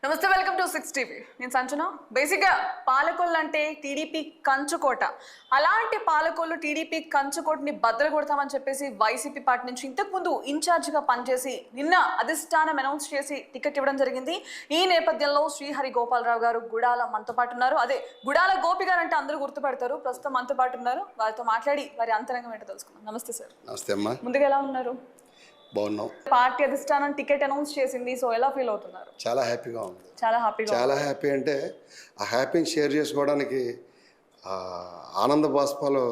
నమస్తే, welcome to 6 TV. నేను సంచన. బేసిక్గా పాలకొల్లు అంటే టీడీపీ కంచుకోట. అలాంటి పాలకొల్లు టీడీపీ కంచుకోటని బద్దలు కొడతామని చెప్పేసి వైసీపీ పార్టీ నుంచి ఇంతకుముందు ఇన్ఛార్జిగా పనిచేసి నిన్న అధిష్టానం అనౌన్స్ చేసి టికెట్ ఇవ్వడం జరిగింది. ఈ నేపథ్యంలో శ్రీహరి గోపాలరావు గారు గుడాల మనతో పాటు ఉన్నారు. అదే గుడాల గోపి గారు అంటే అందరూ గుర్తుపడతారు. ప్రస్తుతం మనతో పాటు ఉన్నారు. వారితో మాట్లాడి వారి అంతరంగం ఏంటో తెలుసుకుందాం. నమస్తే సార్. నమస్తే అమ్మా. ముందుగా ఎలా ఉన్నారు? బాగున్నాం. పార్టీ అధిష్టానం టికెట్ అనౌన్స్ చేసింది, సో ఎలా ఫీల్ అవుతున్నారు? చాలా హ్యాపీగా ఉంది. చాలా హ్యాపీ అంటే ఆ హ్యాపీని షేర్ చేసుకోవడానికి ఆనంద బాష్పాలు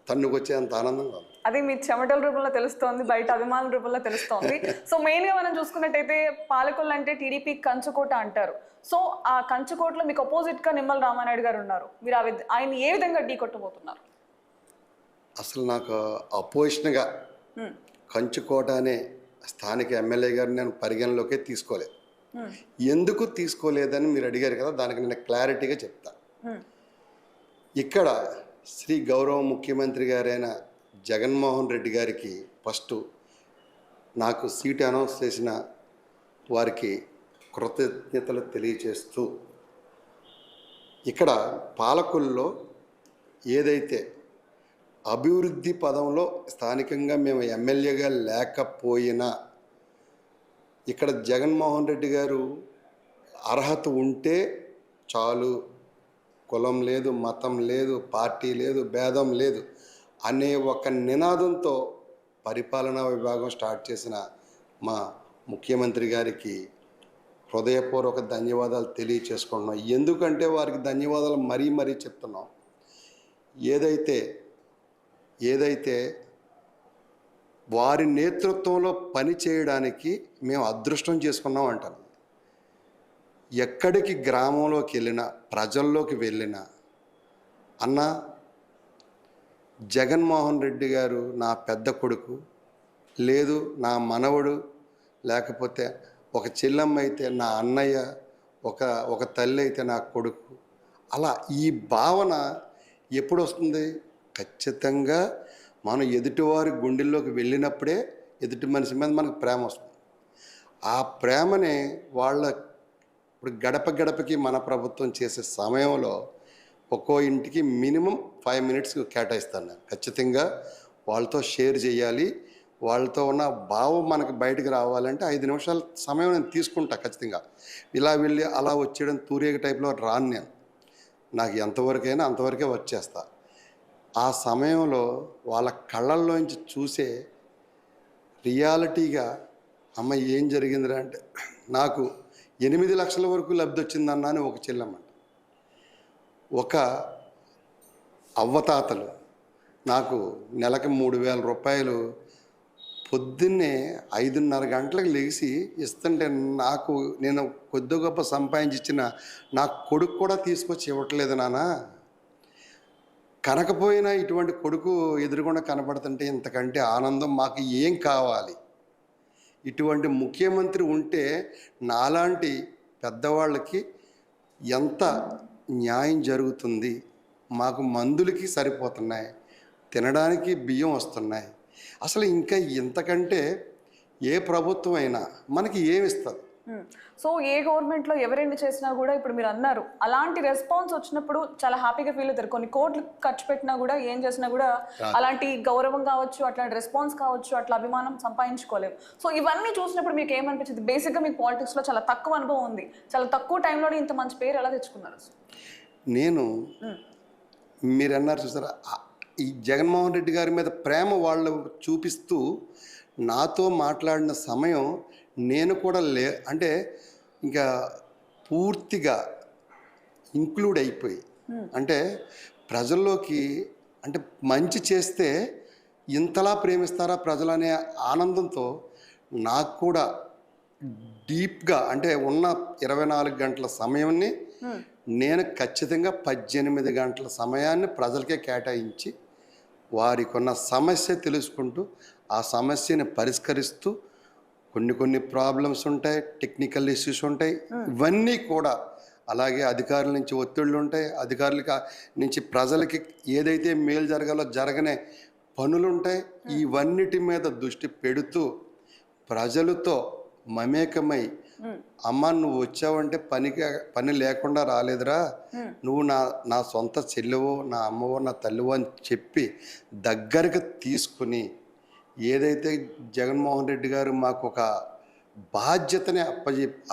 తన్నుకొచ్చే అంత ఆనందంగా ఉంది. అది మీ చెమటల రూపంలో తెలుస్తోంది, బయట అభిమానుల రూపంలో తెలుస్తోంది. సో మెయిన్గా మనం చూసుకున్నట్టయితే పాలకొల్లు అంటే టీడీపీ కంచుకోట అంటారు. సో ఆ కంచుకోటలో మీకు అపోజిట్ గా నిమ్మల రామానాయుడు గారు ఉన్నారు. మీరు ఆయన ఏ విధంగా ఢీ కొట్టబోతున్నారు? అసలు నాకు అపోజిషన్గా కంచుకోట అనే స్థానిక ఎమ్మెల్యే గారిని నేను పరిగణలోకే తీసుకోలేదు. ఎందుకు తీసుకోలేదని మీరు అడిగారు కదా, దానికి నేను క్లారిటీగా చెప్తా. ఇక్కడ శ్రీ గౌరవ ముఖ్యమంత్రి గారైన జగన్మోహన్ రెడ్డి గారికి ఫస్ట్ నాకు సీట్ అనౌన్స్ చేసిన వారికి కృతజ్ఞతలు తెలియచేస్తూ, ఇక్కడ పాలకొల్లులో ఏదైతే అభివృద్ధి పదంలో స్థానికంగా మేము ఎమ్మెల్యేగా లేకపోయినా ఇక్కడ జగన్మోహన్ రెడ్డి గారు అర్హత ఉంటే చాలు, కులం లేదు, మతం లేదు, పార్టీ లేదు, భేదం లేదు అనే ఒక నినాదంతో పరిపాలనా విభాగం స్టార్ట్ చేసిన మా ముఖ్యమంత్రి గారికి హృదయపూర్వక ధన్యవాదాలు తెలియచేసుకుంటున్నాం. ఎందుకంటే వారికి ధన్యవాదాలు మరీ చెప్తున్నాం. ఏదైతే వారి నేతృత్వంలో పని చేయడానికి మేము అదృష్టం చేసుకున్నాం అంటాను. ఎక్కడికి గ్రామంలోకి వెళ్ళినా, ప్రజల్లోకి వెళ్ళినా, అన్న జగన్మోహన్ రెడ్డి గారు నా పెద్ద కొడుకు, లేదు నా మనవడు, లేకపోతే ఒక చెల్లెమ్మ అయితే నా అన్నయ్య, ఒక తల్లి అయితే నా కొడుకు, అలా ఈ భావన ఎప్పుడు వస్తుంది? ఖచ్చితంగా మనం ఎదుటివారి గుండెల్లోకి వెళ్ళినప్పుడే ఎదుటి మనిషి మీద మనకు ప్రేమ వస్తుంది. ఆ ప్రేమని ఇప్పుడు గడపకి మన ప్రభుత్వం చేసే సమయంలో ఒక్కో ఇంటికి మినిమం 5 minutes కేటాయిస్తాను నేను. ఖచ్చితంగా వాళ్ళతో షేర్ చేయాలి. వాళ్ళతో ఉన్న భావం మనకు బయటకు రావాలంటే 5 నిమిషాల సమయం నేను తీసుకుంటా ఖచ్చితంగా. ఇలా వెళ్ళి అలా వచ్చేయడం తూరేగ టైప్లో రాను నేను. నాకు ఎంతవరకైనా అంతవరకే వచ్చేస్తా. ఆ సమయంలో వాళ్ళ కళ్ళల్లోంచి చూసే రియాలిటీగా అమ్మ ఏం జరిగిందిరా అంటే, నాకు 8 లక్షల వరకు లబ్ధి వచ్చిందన్నా అని ఒక చెల్లెమ్మ, ఒక అవ్వతాతలు నాకు నెలకి 3,000 రూపాయలు పొద్దున్నే 5:30 గంటలకు లేచి ఇస్తుంటే నేను కొద్ది గొప్ప సంపాదించి ఇచ్చిన నా కొడుకు కూడా తీసుకొచ్చి ఇవ్వట్లేదు నాన్న. కనకపోయినా ఇటువంటి కొడుకు ఎదురుగుండా కనపడుతుంటే ఇంతకంటే ఆనందం మాకు ఏం కావాలి? ఇటువంటి ముఖ్యమంత్రి ఉంటే నాలాంటి పెద్దవాళ్ళకి ఎంత న్యాయం జరుగుతుంది? మాకు మందులకి సరిపోతున్నాయి, తినడానికి బియ్యం వస్తున్నాయి. అసలు ఇంకా ఇంతకంటే ఏ ప్రభుత్వం అయినా మనకి ఏమిస్తుంది? సో ఏ గవర్నమెంట్లో ఎవరెన్ని చేసినా కూడా ఇప్పుడు మీరు అన్నారు అలాంటి రెస్పాన్స్ వచ్చినప్పుడు చాలా హ్యాపీగా ఫీల్ అవుతారు. కొన్ని కోట్లు ఖర్చు పెట్టినా కూడా ఏం చేసినా కూడా అలాంటి గౌరవం కావచ్చు, అట్లాంటి రెస్పాన్స్ కావచ్చు, అట్లా అభిమానం సంపాదించుకోలేము. సో ఇవన్నీ చూసినప్పుడు మీకు ఏమనిపించింది? బేసిక్గా మీకు పాలిటిక్స్లో చాలా తక్కువ అనుభవం ఉంది, చాలా తక్కువ టైంలోనే ఇంత మంచి పేరు ఎలా తెచ్చుకున్నారు? నేను మీరు అన్నారు చూసారా, ఈ జగన్మోహన్ రెడ్డి గారి మీద ప్రేమ వాళ్ళు చూపిస్తూ నాతో మాట్లాడిన సమయం నేను కూడా అంటే ఇంకా పూర్తిగా ఇంక్లూడ్ అయిపోయి, అంటే ప్రజల్లోకి, అంటే మంచి చేస్తే ఇంతలా ప్రేమిస్తారా ప్రజలు అనే ఆనందంతో నాకు కూడా డీప్గా, అంటే ఉన్న 24 గంటల సమయాన్ని నేను ఖచ్చితంగా 18 గంటల సమయాన్ని ప్రజలకే కేటాయించి వారికి ఉన్న సమస్య తెలుసుకుంటూ ఆ సమస్యని పరిష్కరిస్తూ, కొన్ని ప్రాబ్లమ్స్ ఉంటాయి, టెక్నికల్ ఇష్యూస్ ఉంటాయి, ఇవన్నీ కూడా, అలాగే అధికారుల నుంచి ఒత్తిళ్ళు ఉంటాయి, అధికారులకి నుంచి ప్రజలకి ఏదైతే మేలు జరగాలో జరగనే పనులు ఉంటాయి. ఇవన్నిటి మీద దృష్టి పెడుతూ ప్రజలతో మమేకమై అమ్మ నువ్వు వచ్చావంటే పని లేకుండా రాలేదురా, నువ్వు నా సొంత చెల్లెవో నా అమ్మవో నా తల్లివో అని చెప్పి దగ్గరకు తీసుకుని ఏదైతే జగన్మోహన్ రెడ్డి గారు మాకు ఒక బాధ్యతని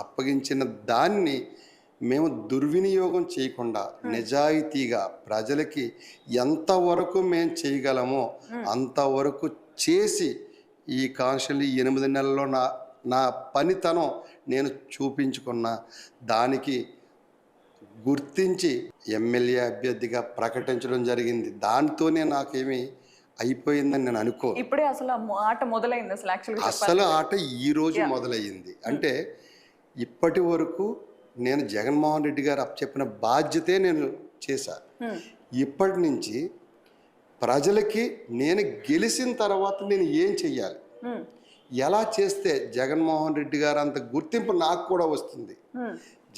అప్పగించిన దాన్ని మేము దుర్వినియోగం చేయకుండా నిజాయితీగా ప్రజలకి ఎంతవరకు మేము చేయగలమో అంతవరకు చేసి ఈ కాన్స్టిట్యూన్సీ 8 నెలల్లో నా పనితనం నేను చూపించుకున్న దానికి గుర్తించి ఎమ్మెల్యే అభ్యర్థిగా ప్రకటించడం జరిగింది. దాంతోనే నాకేమీ అయిపోయిందని నేను అనుకో. ఇప్పుడే అసలు ఆట మొదలైంది అసలు ఆట ఈరోజు మొదలయ్యింది. అంటే ఇప్పటి వరకు నేను జగన్మోహన్ రెడ్డి గారు చెప్పిన బాధ్యతే నేను చేశాను. ఇప్పటి నుంచి ప్రజలకి నేను గెలిచిన తర్వాత నేను ఏం చెయ్యాలి, ఎలా చేస్తే జగన్మోహన్ రెడ్డి గారు అంత గుర్తింపు నాకు కూడా వస్తుంది.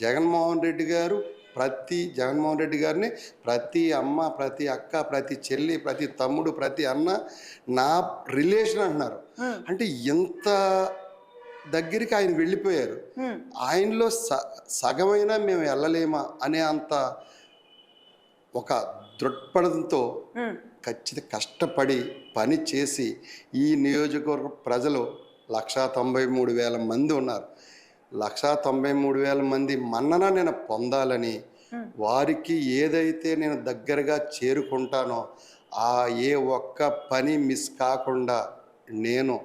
జగన్మోహన్ రెడ్డి గారిని ప్రతి అమ్మ, ప్రతి అక్క, ప్రతి చెల్లి, ప్రతి తమ్ముడు, ప్రతి అన్న నా రిలేషన్ అంటున్నారు. అంటే ఎంత దగ్గరికి ఆయన వెళ్ళిపోయారు. ఆయనలో సగమైనా మేము వెళ్ళలేమా అనే అంత ఒక దృక్పథంతో ఖచ్చితంగా కష్టపడి పని చేసి ఈ నియోజకవర్గ ప్రజలు 193,000 మంది ఉన్నారు. 193,000 మంది మన్నన నేను పొందాలని, వారికి ఏదైతే నేను దగ్గరగా చేరుకుంటానో ఏ ఒక్క పని మిస్ కాకుండా నేను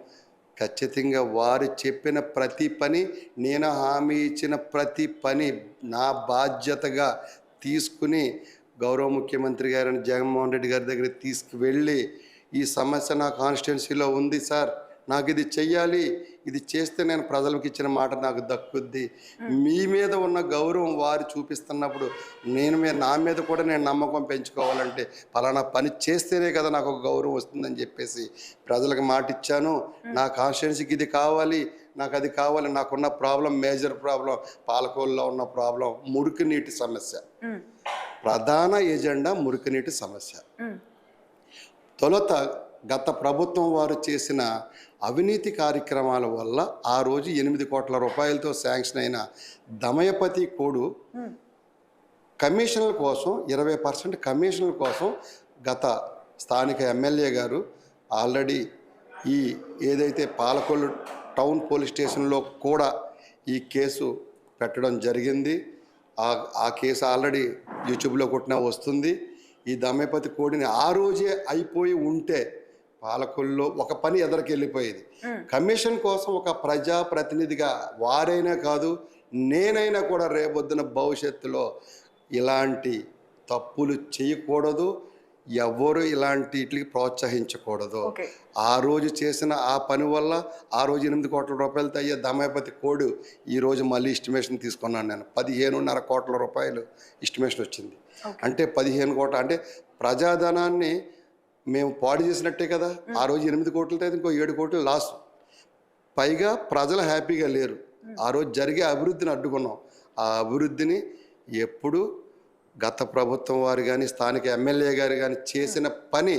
ఖచ్చితంగా వారు చెప్పిన ప్రతి పని, నేను హామీ ఇచ్చిన ప్రతి పని నా బాధ్యతగా తీసుకుని గౌరవ ముఖ్యమంత్రి గారిని జగన్మోహన్ రెడ్డి గారి దగ్గరికి తీసుకువెళ్ళి ఈ సమస్య నా కాన్స్టిట్యున్సీలో ఉంది సార్, నాకు ఇది చెయ్యాలి, ఇది చేస్తే నేను ప్రజలకు ఇచ్చిన మాట నాకు దక్కుద్ది, మీ మీద ఉన్న గౌరవం వారు చూపిస్తున్నప్పుడు నా మీద కూడా నేను నమ్మకం పెంచుకోవాలంటే పలానా పని చేస్తేనే కదా నాకు ఒక గౌరవం వస్తుందని చెప్పేసి ప్రజలకు మాట ఇచ్చాను. నా కాన్స్టిట్యున్సీకి ఇది కావాలి, నాకు అది కావాలి. నాకున్న ప్రాబ్లం, మేజర్ ప్రాబ్లం, పాలకోల్లో ఉన్న ప్రాబ్లం మురికి నీటి సమస్య. ప్రధాన ఎజెండా మురికినీటి సమస్య. తొలుత గత ప్రభుత్వం వారు చేసిన అవినీతి కార్యక్రమాల వల్ల ఆ రోజు 8 కోట్ల రూపాయలతో శాంక్షన్ అయిన దమయపతి కోడు కమిషన్ల కోసం 20% కమిషన్ల కోసం గత స్థానిక ఎమ్మెల్యే గారు ఆల్రెడీ ఏదైతే పాలకొల్లు టౌన్ పోలీస్ స్టేషన్లో కూడా ఈ కేసు పెట్టడం జరిగింది. ఆ కేసు ఆల్రెడీ యూట్యూబ్లో కొట్టినా వస్తుంది. ఈ దమయపతి కోడిని ఆ రోజే అయిపోయి ఉంటే పాలకొల్లో ఒక పని ఎదరికి వెళ్ళిపోయేది. కమిషన్ కోసం ఒక ప్రజాప్రతినిధిగా వారైనా కాదు, నేనైనా కూడా రేపొద్దున భవిష్యత్తులో ఇలాంటి తప్పులు చేయకూడదు, ఎవరు ఇలాంటి వీటికి ప్రోత్సహించకూడదు. ఆ రోజు చేసిన ఆ పని వల్ల ఆ రోజు 8 కోట్ల రూపాయలతో అయ్యే దమయపతి కోడు ఈరోజు మళ్ళీ ఎస్టిమేషన్ తీసుకున్నాను నేను. 15.5 కోట్ల రూపాయలు ఎస్టిమేషన్ వచ్చింది. అంటే 15 కోట్ల అంటే ప్రజాధనాన్ని మేము పాడు చేసినట్టే కదా. ఆ రోజు 8 కోట్లతో ఇంకో 7 కోట్లు లాస్. పైగా ప్రజలు హ్యాపీగా లేరు. ఆ రోజు జరిగే అభివృద్ధిని అడ్డుకున్నాం. ఆ అభివృద్ధిని ఎప్పుడు గత ప్రభుత్వం వారు కానీ స్థానిక ఎమ్మెల్యే గారు కానీ చేసిన పని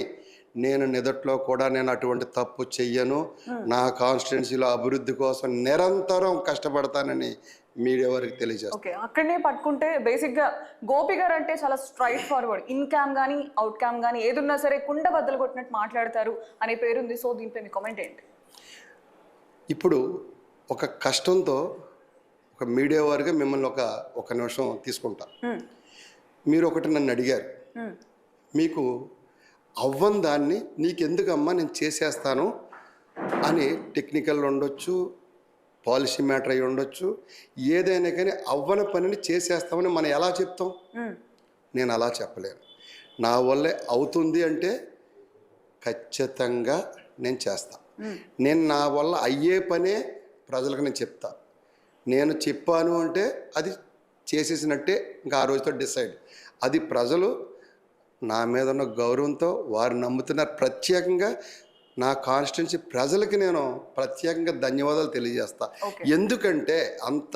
నేను నిదట్లో కూడా నేను అటువంటి తప్పు చెయ్యను. నా కాన్స్టిట్యున్సీలో అభివృద్ధి కోసం నిరంతరం కష్టపడతానని మీడియా వారికి తెలియజేస్తాను. ఓకే, అక్కడనే పట్టుకుంటే బేసిక్గా గోపి గారు అంటే చాలా స్ట్రైట్ ఫార్వర్డ్. ఇన్ క్యామ్ కానీ అవుట్ క్యామ్ కానీ ఏదున్నా సరే కుండ బద్దలు కొట్టినట్టు మాట్లాడతారు అనే పేరుంది. సో దీనిపై మీ కామెంట్ ఏంటి? ఇప్పుడు ఒక కష్టంతో ఒక మీడియా వారిగా మిమ్మల్ని ఒక నిమిషం తీసుకుంటా. మీరు ఒకటి నన్ను అడిగారు, మీకు అవ్వని దాన్ని నీకెందుకమ్మా నేను చేసేస్తాను అని. టెక్నికల్ ఉండొచ్చు, పాలసీ మ్యాటర్ అయి ఉండొచ్చు, ఏదైనా కానీ అవ్వని పనిని చేసేస్తామని మనం ఎలా చెప్తాం? నేను అలా చెప్పలేను. నా వల్లే అవుతుంది అంటే ఖచ్చితంగా నేను చేస్తాను. నేను నా వల్ల అయ్యే పనే ప్రజలకు నేను చెప్తా. నేను చెప్పాను అంటే అది చేసేసినట్టే, ఇంకా ఆ రోజుతో డిసైడ్. అది ప్రజలు నా మీద ఉన్న గౌరవంతో వారు నమ్ముతున్నారు. ప్రత్యేకంగా నా కాన్స్టిట్యున్సీ ప్రజలకి నేను ప్రత్యేకంగా ధన్యవాదాలు తెలియజేస్తా. ఎందుకంటే అంత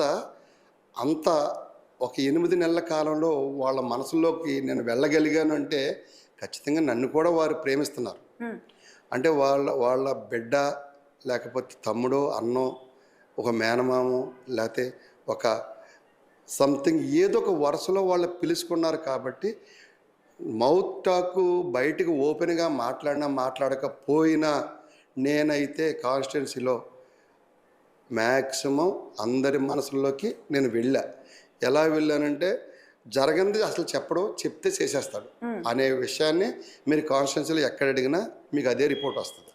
ఒక 8 నెలల కాలంలో వాళ్ళ మనసులోకి నేను వెళ్ళగలిగాను అంటే ఖచ్చితంగా నన్ను కూడా వారు ప్రేమిస్తున్నారు. అంటే వాళ్ళ బిడ్డ లేకపోతే తమ్ముడో అన్నో ఒక మేనమామో లేకపోతే ఒక సంథింగ్ ఏదో ఒక వరుసలో వాళ్ళు పిలుచుకున్నారు కాబట్టి మౌత్ టాక్ బయటకు ఓపెన్గా మాట్లాడకపోయినా నేనైతే కాన్స్టిట్యున్సీలో మ్యాక్సిమం అందరి మనసుల్లోకి నేను ఎలా వెళ్ళానంటే జరగంది అసలు చెప్పడం చెప్తే చేసేస్తాడు అనే విషయాన్ని మీరు కాన్స్టిట్యున్సీలో ఎక్కడ అడిగినా మీకు అదే రిపోర్ట్ వస్తుంది.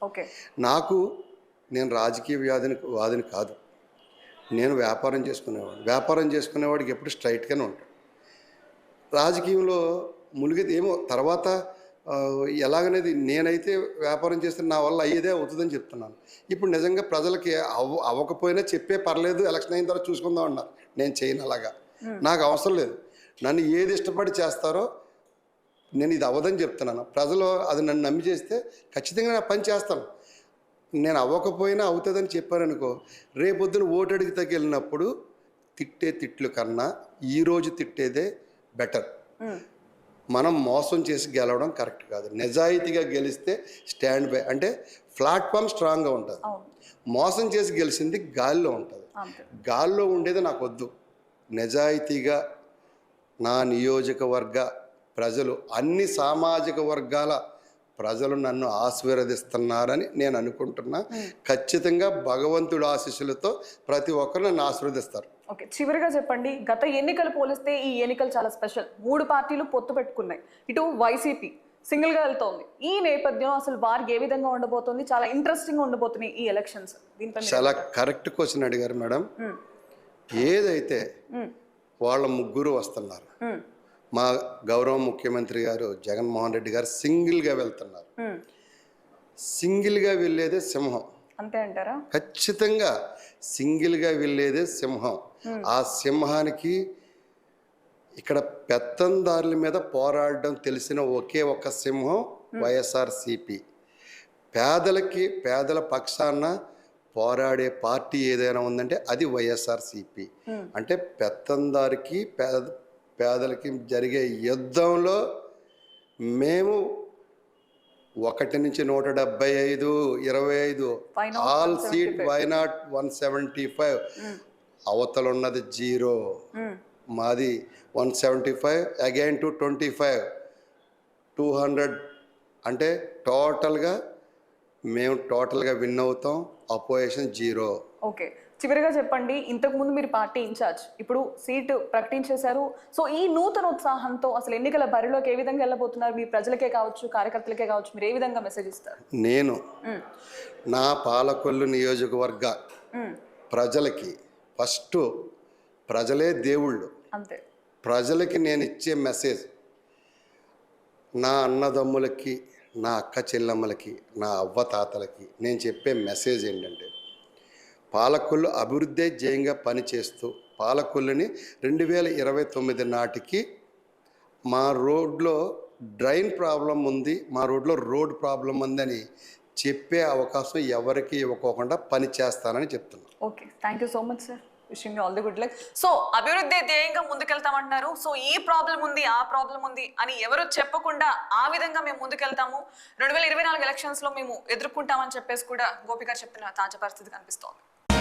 నేను రాజకీయ వాదిని కాదు, నేను వ్యాపారం చేసుకునేవాడికి ఎప్పుడు స్ట్రైట్గానే ఉంటాడు. రాజకీయంలో మునిగితే ఏమో తర్వాత ఎలాగనేది నేనైతే వ్యాపారం చేస్తే నా వల్ల అయ్యేదే అవుతుందని చెప్తున్నాను. ఇప్పుడు నిజంగా ప్రజలకి అవ్వకపోయినా చెప్పే పర్లేదు, ఎలక్షన్ అయిన తర్వాత చూసుకుందాం అన్నారు. నేను చేయను అలాగా, నాకు అవసరం లేదు. నన్ను ఏది ఇష్టపడి చేస్తారో నేను ఇది అవ్వదని చెప్తున్నాను. ప్రజలు అది నన్ను నమ్మి చేస్తే ఖచ్చితంగా నా పని చేస్తాను. నేను అవ్వకపోయినా అవుతుందని చెప్పారనుకో, రేపొద్దున ఓటు అడిగి తగిలినప్పుడు తిట్టే తిట్లు కన్నా ఈరోజు తిట్టేదే బెటర్. మనం మోసం చేసి గెలవడం కరెక్ట్ కాదు. నిజాయితీగా గెలిస్తే స్టాండ్ బై అంటే ప్లాట్ఫామ్ స్ట్రాంగ్గా ఉంటుంది. మోసం చేసి గెలిచింది గాల్లో ఉంటుంది. గాల్లో ఉండేది నాకు వద్దు. నిజాయితీగా నా నియోజకవర్గ ప్రజలు, అన్ని సామాజిక వర్గాల ప్రజలు నన్ను ఆశీర్వదిస్తున్నారని నేను అనుకుంటున్నా. ఖచ్చితంగా భగవంతుడి ఆశీస్సులతో ప్రతి ఒక్కరు నన్ను ఆశీర్వదిస్తారు. ఓకే, చివరిగా చెప్పండి, గత ఎన్నికలు పోలిస్తే ఈ ఎన్నికలు చాలా స్పెషల్. 3 పార్టీలు పొత్తు పెట్టుకున్నాయి. ఇటు వైసీపీ సింగిల్గా వెళ్తోంది. ఈ నేపథ్యం అసలు వారికి ఏ విధంగా ఉండబోతుంది? చాలా ఇంట్రెస్టింగ్గా ఉండబోతున్నాయి ఈ ఎలక్షన్స్. దీనిపై చాలా కరెక్ట్ క్వశ్చన్ అడిగారు మేడం. ఏదైతే వాళ్ళ ముగ్గురు వస్తున్నారు, మా గౌరవ ముఖ్యమంత్రి గారు జగన్మోహన్ రెడ్డి గారు సింగిల్గా వెళ్తున్నారు. సింగిల్గా వెళ్ళేదే సింహం. అంతే అంటారా? ఖచ్చితంగా సింగిల్గా వెళ్ళేదే సింహం. ఆ సింహానికి ఇక్కడ పెత్తందారుల మీద పోరాడడం తెలిసిన ఒకే ఒక సింహం వైఎస్ఆర్సిపి. పేదల పక్షాన పోరాడే పార్టీ ఏదైనా ఉందంటే అది వైఎస్ఆర్సిపి. అంటే పెత్తందారికి పేదలకి జరిగే యుద్ధంలో మేము 1 నుంచి 175, 25 ఆల్ సీట్ వైనాట్ 175. అవతల ఉన్నది 0, మాది 175 అగైన్ టు 25, 200. అంటే టోటల్గా విన్ అవుతాం. అపోజిషన్ 0. ఓకే, చివరిగా చెప్పండి, ఇంతకుముందు మీరు పార్టీ ఇన్ఛార్జ్, ఇప్పుడు సీటు ప్రకటించేశారు. సో ఈ నూతన ఉత్సాహంతో అసలు ఎన్నికల బరిలోకి ఏ విధంగా వెళ్ళబోతున్నారు? మీ ప్రజలకే కావచ్చు, కార్యకర్తలకే కావచ్చు, మీరు ఏ విధంగా మెసేజ్ ఇస్తారు? నేను నా పాలకొల్లు నియోజకవర్గ ప్రజలకి ఫస్ట్, ప్రజలే దేవుళ్ళు. అంతే. ప్రజలకి నేను ఇచ్చే మెసేజ్, నా అన్నదమ్ములకి, నా అక్క చెల్లెమ్మలకి, నా అవ్వతాతలకి నేను చెప్పే మెసేజ్ ఏంటంటే, పాలకొల్లు అభివృద్ధి ధ్యేయంగా పనిచేస్తూ పాలకొల్లుని 2029 నాటికి మా రోడ్లో డ్రైన్ ప్రాబ్లం ఉంది, మా రోడ్లో రోడ్ ప్రాబ్లం ఉందని చెప్పే అవకాశం ఎవరికి ఇవ్వకోకుండా పని చేస్తానని చెప్తున్నాను. Okay, thank you so much sir. Wishing you all the good luck. So అభివృద్ధి ధ్యేయంగా ముందుకెళ్తామంటున్నారు. సో ఈ ప్రాబ్లం ఉంది, ఆ ప్రాబ్లం ఉంది అని ఎవరు చెప్పకుండా ఆ విధంగా మేము ముందుకెళ్తాము, 2024 ఎలక్షన్స్ లో మేము ఎదుర్కొంటామని చెప్పేసి కూడా గోపి గారు చెప్పిన తాజా పరిస్థితి కనిపిస్తోంది.